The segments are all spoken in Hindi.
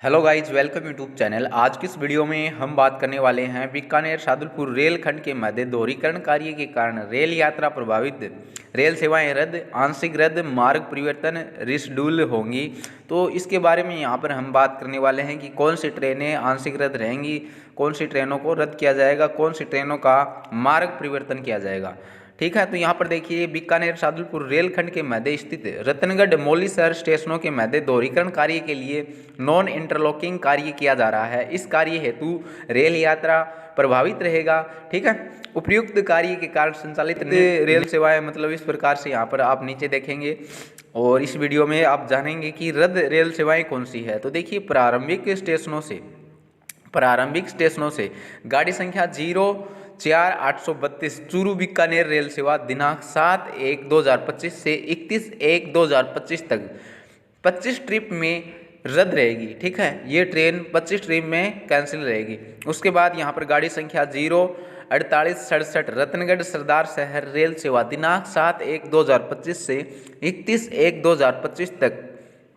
Hello guys, welcome YouTube channel. आज की इस वीडियो में हम बात करने वाले हैं बीकानेर शादुलपुर रेल खंड के मध्य दोहरीकरण कार्य के कारण रेल यात्रा प्रभावित, रेल सेवाएं रद्द, आंशिक रद्द, मार्ग परिवर्तन, रिशेड्यूल होंगी। तो इसके बारे में यहाँ पर हम बात करने वाले हैं कि कौन सी ट्रेनें आंशिक रद्द रहेंगी, कौन सी ट्रेनों को रद्द किया जाएगा, कौन सी ट्रेनों का मार्ग परिवर्तन किया जाएगा। ठीक है, तो यहाँ पर देखिए बीकानेर शादुलपुर रेलखंड के मध्य स्थित रतनगढ़ मौलीसर स्टेशनों के मध्य दोहरीकरण कार्य के लिए नॉन इंटरलॉकिंग कार्य किया जा रहा है। इस कार्य हेतु रेल यात्रा प्रभावित रहेगा। ठीक है, उपयुक्त कार्य के कारण संचालित रेल सेवाएं मतलब इस प्रकार से यहाँ पर आप नीचे देखेंगे और इस वीडियो में आप जानेंगे कि रद्द रेल सेवाएं कौन सी है। तो देखिए प्रारंभिक स्टेशनों से गाड़ी संख्या 04832 चूरू बीकानेर रेल सेवा दिनांक 7/1/2025 से 31/1/2025 तक 25 ट्रिप में रद्द रहेगी। ठीक है, ये ट्रेन 25 ट्रिप में कैंसिल रहेगी। उसके बाद यहाँ पर गाड़ी संख्या 04867 रतनगढ़ सरदार शहर रेल सेवा दिनांक 7/1/2025 से 31/1/2025 तक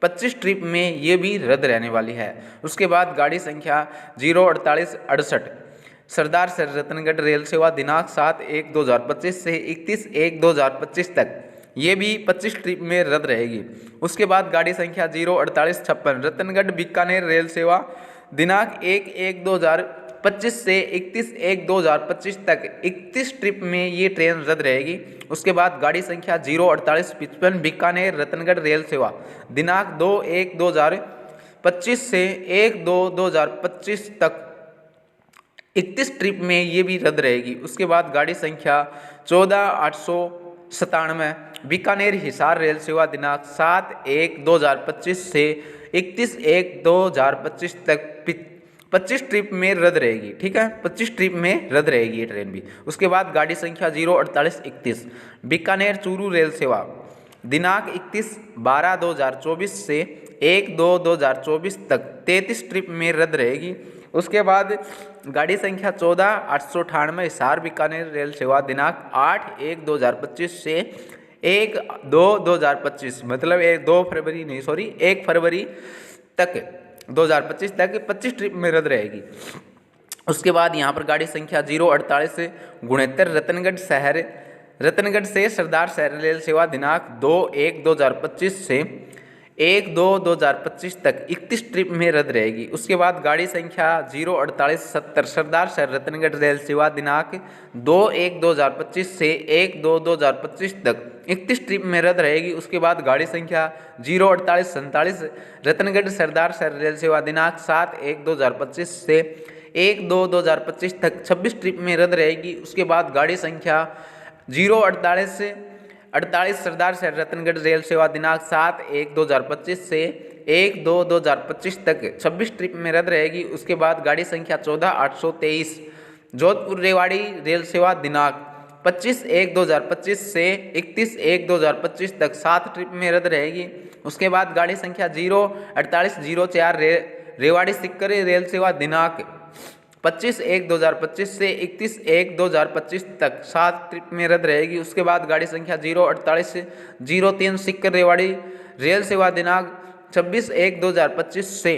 25 ट्रिप में ये भी रद्द रहने वाली है। उसके बाद गाड़ी संख्या 04868 सरदार शहर रतनगढ़ रेल सेवा दिनांक 7/1/2025 से 31/1/2025 तक ये भी 25 ट्रिप में रद्द रहेगी। उसके बाद गाड़ी संख्या 04856 रतनगढ़ बीकानेर रेल सेवा दिनांक 1/1/2025 से 31/1/2025 तक 31 ट्रिप में ये ट्रेन रद्द रहेगी। उसके बाद गाड़ी संख्या 04855 बीकानेर रतनगढ़ रेल सेवा दिनांक 2/1/2025 से 1/2/2025 तक 31 ट्रिप में ये भी रद्द रहेगी। उसके बाद गाड़ी संख्या 14897 बीकानेर हिसार रेल सेवा दिनांक 7/1/2025 से 31/1/2025 तक 25 ट्रिप में रद्द रहेगी। ठीक है, 25 ट्रिप में रद्द रहेगी ये ट्रेन भी। उसके बाद गाड़ी संख्या 04831 बीकानेर चूरू रेल सेवा दिनांक 31/12/2024 से 1/2/2024 तक 33 ट्रिप में रद्द रहेगी। उसके बाद गाड़ी संख्या 14898 हिसार बीकानेर रेल सेवा दिनांक 8/1/2025 से 1/2/2025 मतलब 1 फरवरी तक 2025 तक 25 ट्रिप में रद्द रहेगी। उसके बाद यहाँ पर गाड़ी संख्या 04869 रतनगढ़ से सरदार शहर रेल सेवा दिनांक 2/1/2025 से 1/2/2025 तक 31 ट्रिप में रद्द रहेगी। उसके बाद गाड़ी संख्या 04870 सरदार शहर रतनगढ़ रेल सेवा दिनांक 2/1/2025 से 1/2/2025 तक 31 ट्रिप में रद्द रहेगी। उसके बाद गाड़ी संख्या 04847 रतनगढ़ सरदार शहर रेल सेवा दिनांक 7/1/2025 से 1/2/2025 तक 26 ट्रिप में रद्द रहेगी। उसके बाद गाड़ी संख्या 048 सरदार शहर रतनगढ़ रेल सेवा दिनांक 7/1/2025 से 1/2/2025 तक 26 ट्रिप में रद्द रहेगी। उसके बाद गाड़ी संख्या 14823 जोधपुर रेवाड़ी रेल सेवा दिनांक 25/1/2025 से 31/1/2025 तक 7 ट्रिप में रद्द रहेगी। उसके बाद गाड़ी संख्या 04804 रेवाड़ी सिक्कर रेल सेवा दिनांक 25/1/2025 से 31/1/2025 तक 7 ट्रिप में रद्द रहेगी। उसके बाद गाड़ी संख्या 04803 सिक्कर रेवाड़ी रेल सेवा दिनांक 26/1/2025 से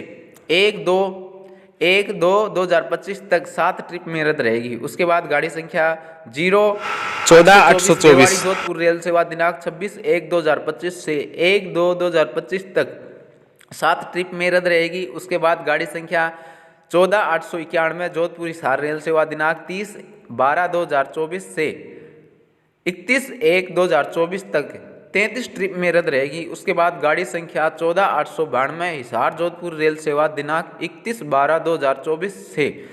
1/2/2025 तक 7 ट्रिप में रद्द रहेगी। उसके बाद गाड़ी संख्या 014 जोधपुर रेल सेवा दिनांक 26/1/2025 से 1/2/2025 तक 7 ट्रिप में रद्द रहेगी। उसके बाद गाड़ी संख्या 14891 जोधपुर हिसार रेल सेवा दिनांक 30/12/2024 से 31/1/2024 तक 33 ट्रिप में रद्द रहेगी। उसके बाद गाड़ी संख्या 14892 हिसार जोधपुर रेल सेवा दिनांक 31/12/2024 से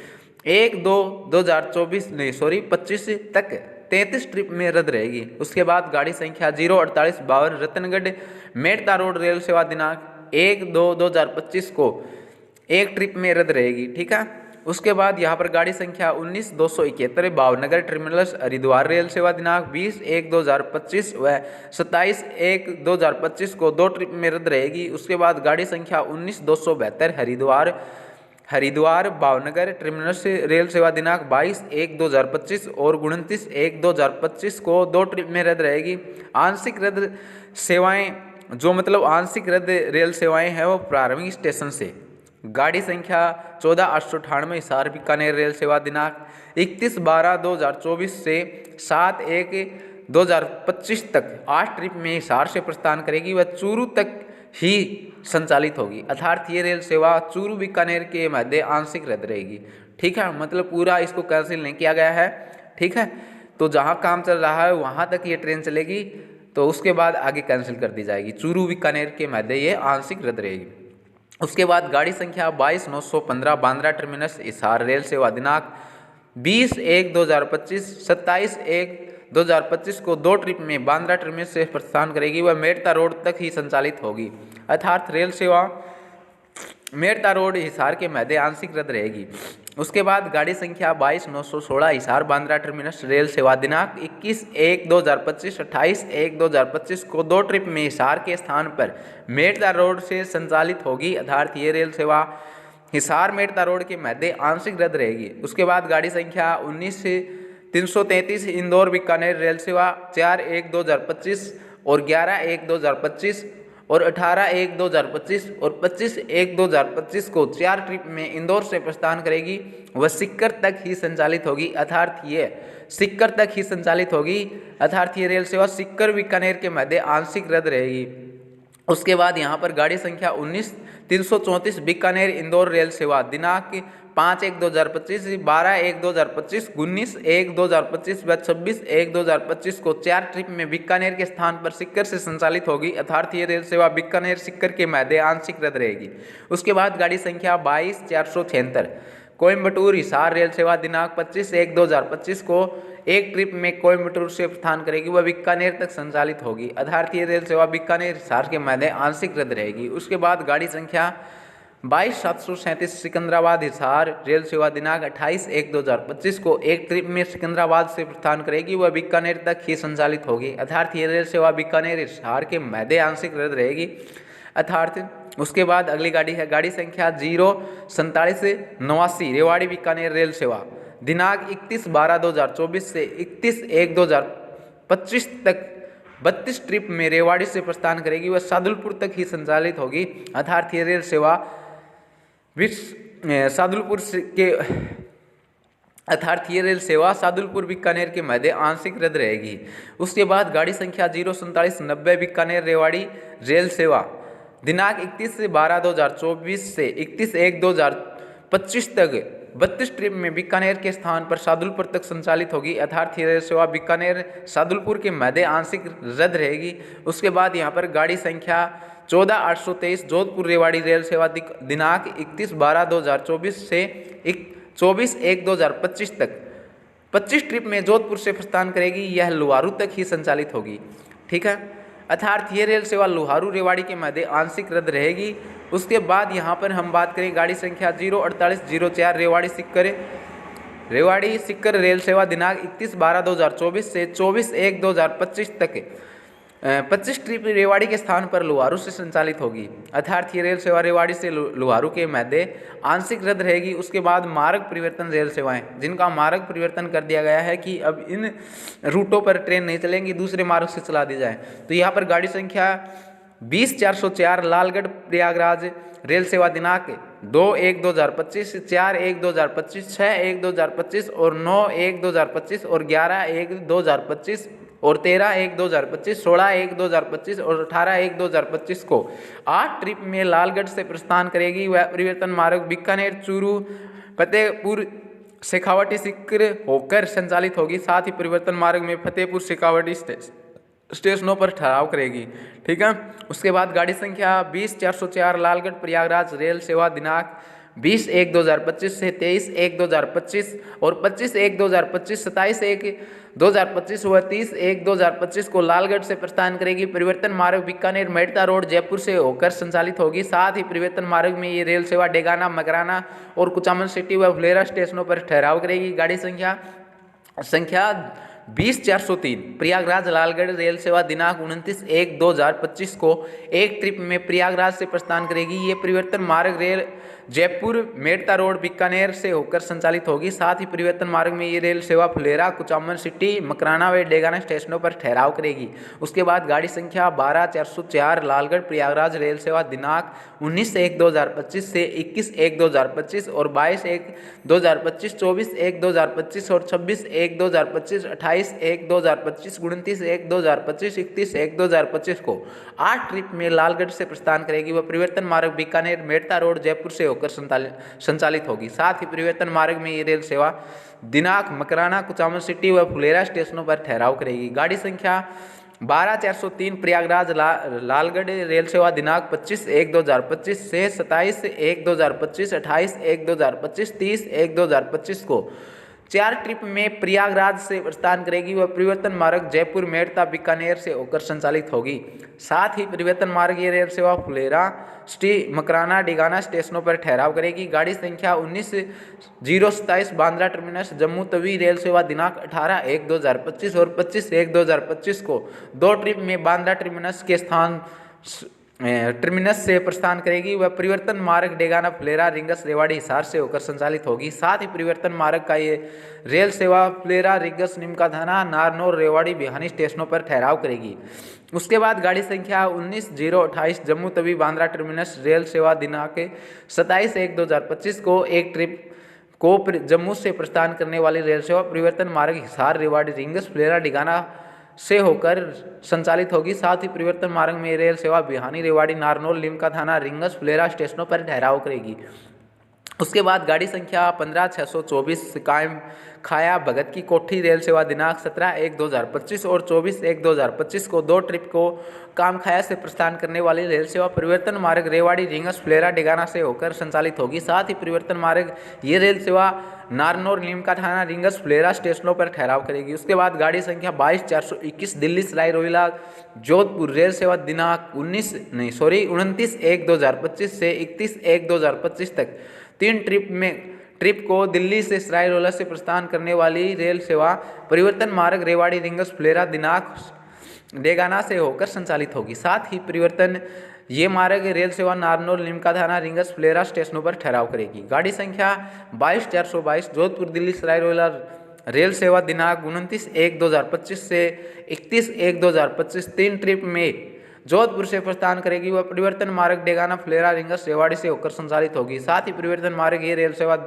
1/2/2025 तक 33 ट्रिप में रद्द रहेगी। उसके बाद गाड़ी संख्या 04852 रतनगढ़ मेड़ता रोड रेल सेवा दिनांक 1/2/2025 को 1 ट्रिप में रद्द रहेगी। ठीक है, उसके बाद यहाँ पर गाड़ी संख्या 19271 भावनगर टर्मिनस हरिद्वार रेल सेवा दिनांक 20/1/2025 व 27/1/2025 को 2 ट्रिप में रद्द रहेगी। उसके बाद गाड़ी संख्या 19272 हरिद्वार भावनगर टर्मिनस रेल सेवा दिनांक 22/1/2025 और 29/1/2025 को 2 ट्रिप में रद्द रहेगी। आंशिक रद्द सेवाएं जो मतलब आंशिक रद्द रेल सेवाएं हैं वो प्रारंभिक स्टेशन से गाड़ी संख्या 14898 हिसार बीकानेर रेल सेवा दिनांक 31/12/2024 से 7/1/2025 तक 8 ट्रिप में हिसार से प्रस्थान करेगी व चूरू तक ही संचालित होगी। अर्थात ये रेल सेवा चूरू बीकानेर के मध्य आंशिक रद्द रहेगी। ठीक है, मतलब पूरा इसको कैंसिल नहीं किया गया है। ठीक है, तो जहाँ काम चल रहा है वहाँ तक ये ट्रेन चलेगी, तो उसके बाद आगे कैंसिल कर दी जाएगी। चूरू बीकानेर के मध्य ये आंशिक रद्द रहेगी। उसके बाद गाड़ी संख्या 22/915 बांद्रा टर्मिनस हिसार रेल सेवा दिनांक 20/1/2025 27/1/2025 को 2 ट्रिप में बांद्रा टर्मिनस से प्रस्थान करेगी व मेड़ता रोड तक ही संचालित होगी। अर्थात रेल सेवा मेड़ता रोड हिसार के मध्य आंशिक रद्द रहेगी। उसके बाद गाड़ी संख्या 22/916 हिसार बांद्रा टर्मिनस रेल सेवा दिनांक 21/1/2025 28/1/2025 को 2 ट्रिप में हिसार के स्थान पर मेड़ता रोड से संचालित होगी। अर्थात ये रेल सेवा हिसार मेड़ता रोड के मध्य आंशिक रद्द रहेगी। उसके बाद गाड़ी संख्या 19/333 इंदौर बीकानेर रेल सेवा 4/1/2025 और 11/1/2025 और 18/1/2025 और 25/1/2025 को 4 ट्रिप में इंदौर से प्रस्थान करेगी व सिक्कर तक ही संचालित होगी। अर्थात ये सिक्कर तक ही संचालित होगी। अर्थात ये रेल सेवा सिक्कर बीकानेर के मध्य आंशिक रद्द रहेगी। उसके बाद यहाँ पर गाड़ी संख्या 19/334 बीकानेर इंदौर रेल सेवा दिनांक 5/1/2025 12/1/2025 19/1/2025 व 26/1/2025 को 4 ट्रिप में बीकानेर के स्थान पर सिक्कर से संचालित होगी। अर्थात ये रेल सेवा बीकानेर सिक्कर के मध्य आंशिक रद्द रहेगी। उसके बाद गाड़ी संख्या 22/476 कोयम्बटूर हिसार रेल सेवा दिनांक 25/1/2025 को 1 ट्रिप में कोयम्बटूर से प्रस्थान करेगी वह बीकानेर तक संचालित होगी। अर्थात ये रेल सेवा बीकानेर हिसार के मध्य आंशिक रद्द रहेगी। उसके बाद गाड़ी संख्या 22/737 सिकंदराबाद हिसार रेल सेवा दिनांक 28/1/2025 को 1 ट्रिप में सिकंदराबाद से प्रस्थान करेगी वह बीकानेर तक ही संचालित होगी। अर्थात ये रेल सेवा बीकानेर हिसार के मध्य आंशिक रद्द रहेगी। अर्थात उसके बाद अगली गाड़ी है गाड़ी संख्या 04789 रेवाड़ी बीकानेर रेल सेवा दिनांक 31/12/2024 से 31/1/2025 तक 32 ट्रिप में रेवाड़ी से प्रस्थान करेगी वह सादुलपुर तक ही संचालित होगी। अर्थात ये रेल सेवा सादुलपुर बीकानेर के मध्य आंशिक रद्द रहेगी। उसके बाद गाड़ी संख्या 04790 बीकानेर रेवाड़ी रेल सेवा दिनांक 31/12/2024 से 31/1/2025 तक 32 ट्रिप में बीकानेर के स्थान पर सादुलपुर तक संचालित होगी। अर्थात ये रेल सेवा बीकानेर सादुलपुर के मध्य आंशिक रद्द रहेगी। उसके बाद यहाँ पर गाड़ी संख्या 14823 जोधपुर रेवाड़ी रेल सेवा दिनांक 31/12/2024 से 24/1/2025 तक 25 ट्रिप में जोधपुर से प्रस्थान करेगी। यह लुहारू तक ही संचालित होगी। ठीक है, अर्थात ये रेल सेवा लुहारू रेवाड़ी के मध्य आंशिक रद्द रहेगी। उसके बाद यहाँ पर हम बात करें गाड़ी संख्या 04804 रेवाड़ी सिक्कर रेल सेवा दिनांक 31/12/2024 से 24/1/2025 तक 25 ट्रिप रेवाड़ी के स्थान पर लुहारू से संचालित होगी। अर्थात ये रेल सेवा रेवाड़ी से लुहारू के मध्य आंशिक रद्द रहेगी। उसके बाद मार्ग परिवर्तन रेल सेवाएं जिनका मार्ग परिवर्तन कर दिया गया है कि अब इन रूटों पर ट्रेन नहीं चलेंगी, दूसरे मार्ग से चला दी जाए। तो यहाँ पर गाड़ी संख्या 20404 लालगढ़ प्रयागराज रेल सेवा दिनांक 2/1/2025 4/1/2025 6/1/2025 और 9/1/2025 और 11/1/2025 और 13/1/2025 16/1/2025 और 18/1/2025 को 8 ट्रिप में लालगढ़ से प्रस्थान करेगी। वह परिवर्तन मार्ग बीकानेर चूरू फतेहपुर शेखावटी सिक्कर होकर संचालित होगी। साथ ही परिवर्तन मार्ग में फतेहपुर शेखावटी स्टेशनों पर ठहराव करेगी। ठीक है, उसके बाद गाड़ी संख्या 20404 लालगढ़ प्रयागराज रेल सेवा दिनांक 20/1/2025 से 23/1/2025 और 25/1/2025 27/1/2025 व 30/1/2025 को लालगढ़ से प्रस्थान करेगी। परिवर्तन मार्ग बीकानेर मेड़ता रोड जयपुर से होकर संचालित होगी। साथ ही परिवर्तन मार्ग में ये रेल सेवा डेगाना मकराना और कुचामन सिटी व फुलेरा स्टेशनों पर ठहराव करेगी। गाड़ी संख्या 20,403 प्रयागराज लालगढ़ रेल सेवा दिनांक 29/1/2025 को एक ट्रिप में प्रयागराज से प्रस्थान करेगी। ये परिवर्तन मार्ग रेल जयपुर मेड़ता रोड बीकानेर से होकर संचालित होगी। साथ ही परिवर्तन मार्ग में ये रेल सेवा फुलेरा कुचामन सिटी मकराना व डेगाना स्टेशनों पर ठहराव करेगी। उसके बाद गाड़ी संख्या 12,404 लालगढ़ प्रयागराज रेल सेवा दिनांक 19/1/2025 से 21/1/2025 और 22/1/2025, 24/1/2025 और 26/1/2025, 28/1/2025, 29/1/2025, 31/1/2025 को 8 ट्रिप में लालगढ़ से प्रस्थान करेगी। वह परिवर्तन मार्ग बीकानेर मेड़ता रोड जयपुर से होकर संचालित होगी। साथ ही परिवर्तन मार्ग में ये रेल सेवा दिनांक मकराना कुचामन सिटी व फुलेरा स्टेशनों पर ठहराव करेगी। गाड़ी संख्या 12,403 प्रयागराज लालगढ़ रेल सेवा दिनांक 25/1/2025 से 27/1/2025, 28/1/2025, 30/1/2025 को 4 ट्रिप में प्रयागराज से प्रस्थान करेगी। वह परिवर्तन मार्ग जयपुर मेड़ता बीकानेर से होकर संचालित होगी। साथ ही परिवर्तन मार्ग ये रेल सेवा फुलेरा सिटी मकराना डेगाना स्टेशनों पर ठहराव करेगी। गाड़ी संख्या 19/027 बांद्रा टर्मिनस जम्मू तवी रेल सेवा दिनांक 18/1/2025 और 25/1/2025 को 2 ट्रिप में बांद्रा टर्मिनस के स्थान टर्मिनस से प्रस्थान करेगी। वह परिवर्तन मार्ग डेगाना फुलेरा रिंगस रेवाड़ी हिसार से होकर संचालित होगी। साथ ही परिवर्तन मार्ग का ये रेल सेवा फुलेरा रिंगस निमकाथाना नारनौल रेवाड़ी बिहानी स्टेशनों पर ठहराव करेगी। उसके बाद गाड़ी संख्या 19/028 जम्मू तवी बांद्रा टर्मिनस रेल सेवा दिनांक 27/1/2025 को एक ट्रिप को जम्मू से प्रस्थान करने वाली रेल सेवा परिवर्तन मार्ग हिसार रेवाड़ी रिंगस फुलेरा डिगाना से होकर संचालित होगी। साथ ही परिवर्तन मार्ग में रेल सेवा बिहानी रेवाड़ी नारनौल लिमका थाना रिंगस फुलेरा स्टेशनों पर ठहराव करेगी। उसके बाद गाड़ी संख्या 15/624 कायम खाया भगत की कोठी रेल सेवा दिनांक 17/1/2025 और 24/1/2025 को 2 ट्रिप को काम खाया से प्रस्थान करने वाली रेल सेवा परिवर्तन मार्ग रेवाड़ी रिंगस फुलेरा डेगाना से होकर संचालित होगी। साथ ही परिवर्तन मार्ग ये रेल सेवा नारनौल लीमका थाना रिंगस फुलेरा स्टेशनों पर ठहराव करेगी। उसके बाद गाड़ी संख्या 22/421 दिल्ली सराय रोहिला जोधपुर रेल सेवा दिनांक 29/1/2025 से 31/1/2025 तक 3 ट्रिप को दिल्ली से सराय रोहिला से प्रस्थान करने वाली रेल सेवा परिवर्तन मार्ग रेवाड़ी रिंगस फुलेरा दिनांक डेगाना से होकर संचालित होगी। साथ ही परिवर्तन ये मार्ग रेल सेवा नारनौल लिमका थाना रिंगस फुलेरा स्टेशनों पर ठहराव करेगी। गाड़ी संख्या 22/422 जोधपुर दिल्ली सराय रोहिला रेल सेवा दिनांक 29/1/2025 से 31/1/2025 3 ट्रिप में जोधपुर से प्रस्थान करेगी। वह परिवर्तन मार्ग डेगाना फुलेरा रिंगस रेवाड़ी से होकर संचालित होगी। साथ ही परिवर्तन मार्ग ये रेल सेवा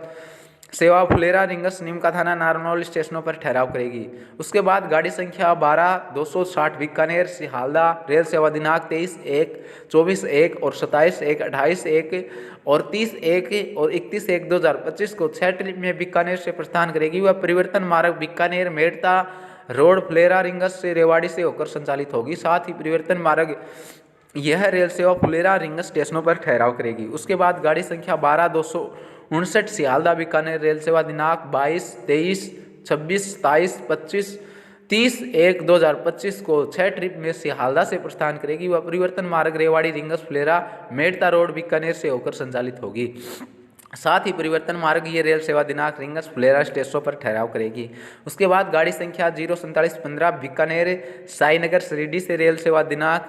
फुलेरा रिंगस निमका थाना नारनौल स्टेशनों पर ठहराव करेगी। उसके बाद गाड़ी संख्या 12/260 बीकानेर सिहालदा रेल सेवा दिनांक 23/1/24 और 27/1/28 और 30/1 और 31/1/2025 को 6 ट्रिप में बीकानेर से प्रस्थान करेगी। वह परिवर्तन मार्ग बीकानेर मेड़ता रोड फुलेरा रिंगस से रेवाड़ी से होकर संचालित होगी। साथ ही परिवर्तन मार्ग यह रेल सेवा फुलेरा रिंगस स्टेशनों पर ठहराव करेगी। उसके बाद गाड़ी संख्या 12/259 सियालदा बीकानेर रेल सेवा दिनांक 22, 23, 26, 27, 25, 30/1/2025 को 6 ट्रिप में सियालदा से प्रस्थान करेगी। वह परिवर्तन मार्ग रेवाड़ी रिंगस फुलेरा मेड़ता रोड बीकानेर से होकर संचालित होगी। साथ ही परिवर्तन मार्ग ये रेल सेवा दिनांक रिंगस फुलेरा स्टेशनों पर ठहराव करेगी। उसके बाद गाड़ी संख्या 04715 बीकानेर साईनगर सरीडी से रेल सेवा दिनांक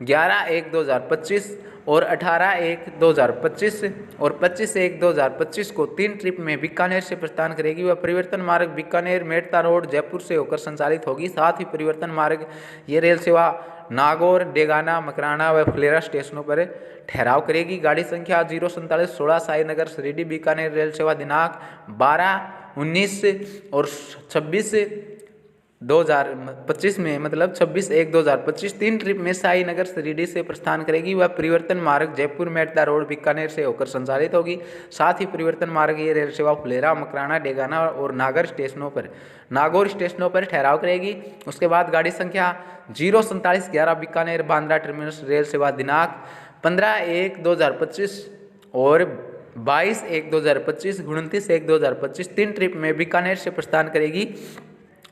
11/1/2025 और 18/1/2025 और 25/1/2025 को 3 ट्रिप में बीकानेर से प्रस्थान करेगी। वह परिवर्तन मार्ग बीकानेर मेड़ता रोड जयपुर से होकर संचालित होगी। साथ ही परिवर्तन मार्ग ये रेल सेवा नागौर डेगाना मकराना व फुलेरा स्टेशनों पर ठहराव करेगी। गाड़ी संख्या 04716 साईनगर सरीडी बीकानेर रेल सेवा दिनांक 12, 19 और 26/2025 में मतलब 26/1/2025 3 ट्रिप में साईनगर सरीडी से प्रस्थान करेगी। वह परिवर्तन मार्ग जयपुर मेड़ता रोड बीकानेर से होकर संचालित होगी। साथ ही परिवर्तन मार्ग ये रेल सेवा फुलेरा मकराना डेगाना और नागौर स्टेशनों पर ठहराव करेगी। उसके बाद गाड़ी संख्या 04711 बीकानेर बांद्रा टर्मिनस रेल सेवा दिनांक 15/1/2025 और 22/1/2025, 29/1/2025 3 ट्रिप में बीकानेर से प्रस्थान करेगी।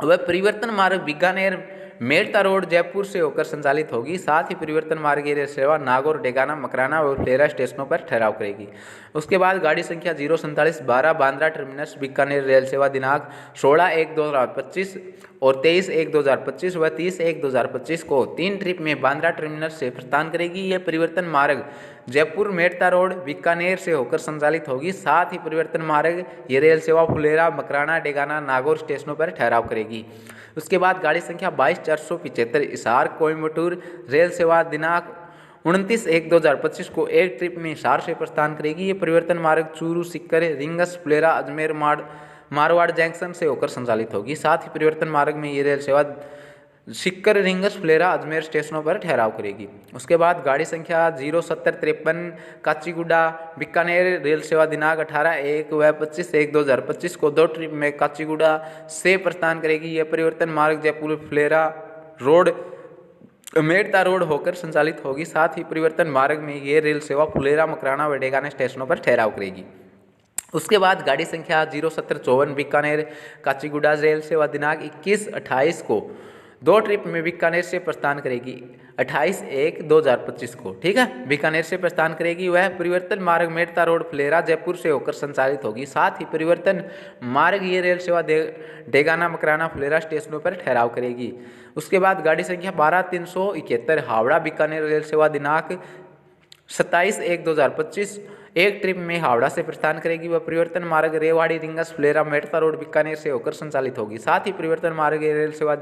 वह परिवर्तन मार्ग बीकानेर मेड़ता रोड जयपुर से होकर संचालित होगी। साथ ही परिवर्तन मार्ग रेल सेवा नागौर, डेगाना, मकराना और फुलेरा स्टेशनों पर ठहराव करेगी। उसके बाद गाड़ी संख्या 04712 बांद्रा टर्मिनस बीकानेर रेल सेवा दिनांक 16/1/2025 और 23/1/2025 व 30/1/2025 को 3 ट्रिप में बांद्रा टर्मिनस से प्रस्थान करेगी। यह परिवर्तन मार्ग जयपुर मेड़ता रोड बीकानेर से होकर संचालित होगी। साथ ही परिवर्तन मार्ग ये रेल सेवा फुलेरा, मकराना, डेगाना, नागौर स्टेशनों पर ठहराव करेगी। उसके बाद गाड़ी संख्या 22475 हिसार कोयम्बटूर रेल सेवा दिनांक 29/1/2025 को एक ट्रिप में हिसार से प्रस्थान करेगी। ये परिवर्तन मार्ग चूरू, सीकर, रिंगस, फुलेरा, अजमेर, मारवाड़ जंक्शन से होकर संचालित होगी। साथ ही परिवर्तन मार्ग में ये रेल सेवा सीकर, रिंगस, फुलेरा, अजमेर स्टेशनों पर ठहराव करेगी। उसके बाद गाड़ी संख्या 07053 काचीगुडा बीकानेर रेल सेवा दिनांक 18/1 व 25/1/2025 को 2 ट्रिप में काचीगुडा से प्रस्थान करेगी। यह परिवर्तन मार्ग जयपुर फुलेरा रोड, मेड़ता रोड होकर संचालित होगी। साथ ही परिवर्तन मार्ग में ये रेल सेवा फुलेरा, मकराना व डेगाना स्टेशनों पर ठहराव करेगी। उसके बाद गाड़ी संख्या 07054 बीकानेर काचीगुडा रेल सेवा दिनांक 21/28 को 2 ट्रिप में बीकानेर से प्रस्थान करेगी। 28/1/2025 को, ठीक है, बीकानेर से प्रस्थान करेगी। वह परिवर्तन मार्ग मेड़ता रोड फुलेरा जयपुर से होकर संचालित होगी। साथ ही परिवर्तन मार्ग ये रेल सेवा डेगाना, मकराना, फुलेरा स्टेशनों पर ठहराव करेगी। उसके बाद गाड़ी संख्या 12371 हावड़ा बीकानेर रेल सेवा दिनांक 27/1/2025 एक ट्रिप में हावड़ा से प्रस्थान करेगी। वह परिवर्तन मार्ग रेवाड़ी, रिंगस, फुलेरा, मेड़ता रोड बीकानेर से होकर संचालित होगी। साथ ही परिवर्तन मार्ग रेल सेवा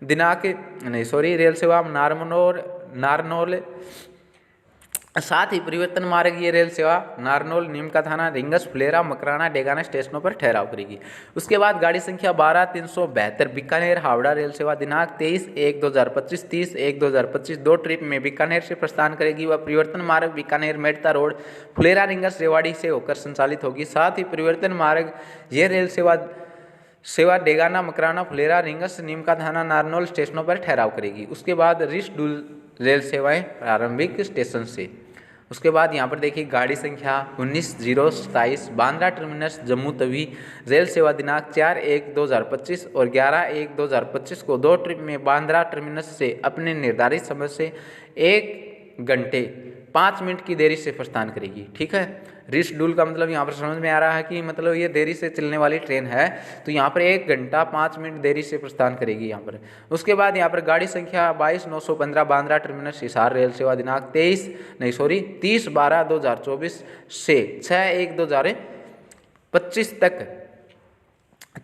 रेल सेवा नारनौल साथ ही परिवर्तन मार्ग ये रेल सेवा नारनौल, नीमका थाना, रिंगस, फुलेरा, मकराना, डेगाना स्टेशनों पर ठहराव करेगी। उसके बाद गाड़ी संख्या 12372 बीकानेर हावड़ा रेल सेवा दिनांक 23/1/2025 30/1/2025 2 ट्रिप में बीकानेर से प्रस्थान करेगी। वह परिवर्तन मार्ग बीकानेर मेड़ता रोड फुलेरा, रिंगस, रेवाड़ी से होकर संचालित होगी। साथ ही परिवर्तन मार्ग ये रेल सेवा डेगाना, मकराना, फुलेरा, रिंगस, नीमका थाना, नारनौल स्टेशनों पर ठहराव करेगी। उसके बाद रिशडूल रेल सेवाएं प्रारंभिक स्टेशन से। उसके बाद यहाँ पर देखिए गाड़ी संख्या 19027 बांद्रा टर्मिनस जम्मू तवी रेल सेवा दिनांक 4/1/2025 और 11/1/2025 को 2 ट्रिप में बांद्रा टर्मिनस से अपने निर्धारित समय से 1 घंटे 5 मिनट की देरी से प्रस्थान करेगी। ठीक है, रिशडूल का मतलब यहाँ पर समझ में आ रहा है कि मतलब ये देरी से चलने वाली ट्रेन है, तो यहाँ पर 1 घंटा 5 मिनट देरी से प्रस्थान करेगी यहाँ पर। उसके बाद यहाँ पर गाड़ी संख्या 22915 बांद्रा टर्मिनस हिसार रेल सेवा दिनांक 30/12/2024 से 6/1/2025 तक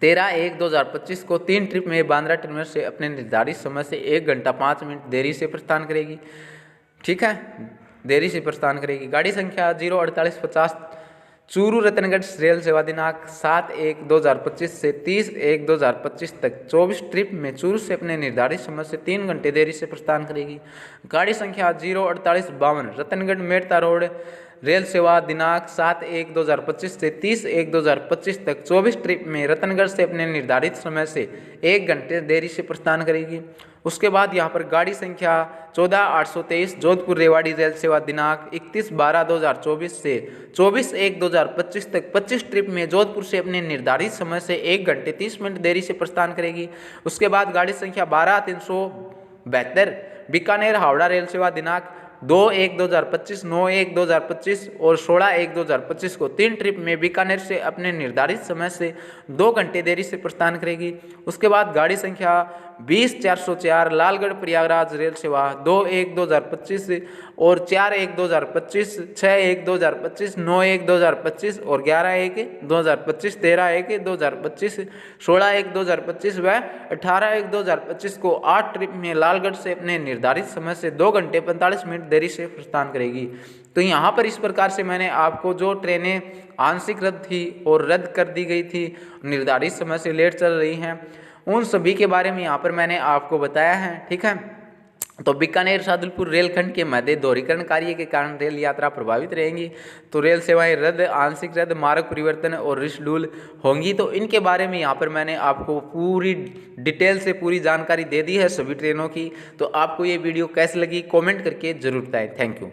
13/1/2025 को 3 ट्रिप में बांद्रा टर्मिनस से अपने निर्धारित समय से 1 घंटा 5 मिनट देरी से प्रस्थान करेगी। ठीक है, देरी से प्रस्थान करेगी। गाड़ी संख्या 04850 चूरू रतनगढ़ रेल सेवा दिनांक 7/1/2025 से 30/1/2025 तक 24 ट्रिप में चूरू से अपने निर्धारित समय से 3 घंटे देरी से प्रस्थान करेगी। गाड़ी संख्या 04852 रतनगढ़ मेड़ता रोड रेल सेवा दिनांक 7/1/2025 से 30/1/2025 तक 24 ट्रिप में रतनगढ़ से अपने निर्धारित समय से 1 घंटे देरी से प्रस्थान करेगी। उसके बाद यहाँ पर गाड़ी संख्या 14823 जोधपुर रेवाड़ी रेल सेवा दिनांक 31/12/2024 से 24/1/2025 तक 25 ट्रिप में जोधपुर से अपने निर्धारित समय से 1 घंटे 30 मिनट देरी से प्रस्थान करेगी। उसके बाद गाड़ी संख्या 12372 बीकानेर हावड़ा रेल सेवा दिनांक 2/1/2025 9/1/2025 और 16/1/2025 को 3 ट्रिप में बीकानेर से अपने निर्धारित समय से 2 घंटे देरी से प्रस्थान करेगी। उसके बाद गाड़ी संख्या 20404 लालगढ़ प्रयागराज रेल सेवा 2/1/2025 और 4/1/2025 6/1/2025 9/1/2025 और 11/1/2025 13/1/2025 16/1/2025 व 18/1/2025 को 8 ट्रिप में लालगढ़ से अपने निर्धारित समय से 2 घंटे 45 मिनट देरी से प्रस्थान करेगी। तो यहाँ पर इस प्रकार से मैंने आपको जो ट्रेनें आंशिक रद्द थी और रद्द कर दी गई थी, निर्धारित समय से लेट चल रही हैं, उन सभी के बारे में यहाँ पर मैंने आपको बताया है। ठीक है, तो बीकानेर शाहजहांपुर रेलखंड के मध्य दोहरीकरण कार्य के कारण रेल यात्रा प्रभावित रहेंगी। तो रेल सेवाएं रद्द, आंशिक रद्द, मार्ग परिवर्तन और रिशडूल होंगी। तो इनके बारे में यहाँ पर मैंने आपको पूरी डिटेल से पूरी जानकारी दे दी है सभी ट्रेनों की। तो आपको ये वीडियो कैसी लगी कमेंट करके जरूर बताएं। Thank you.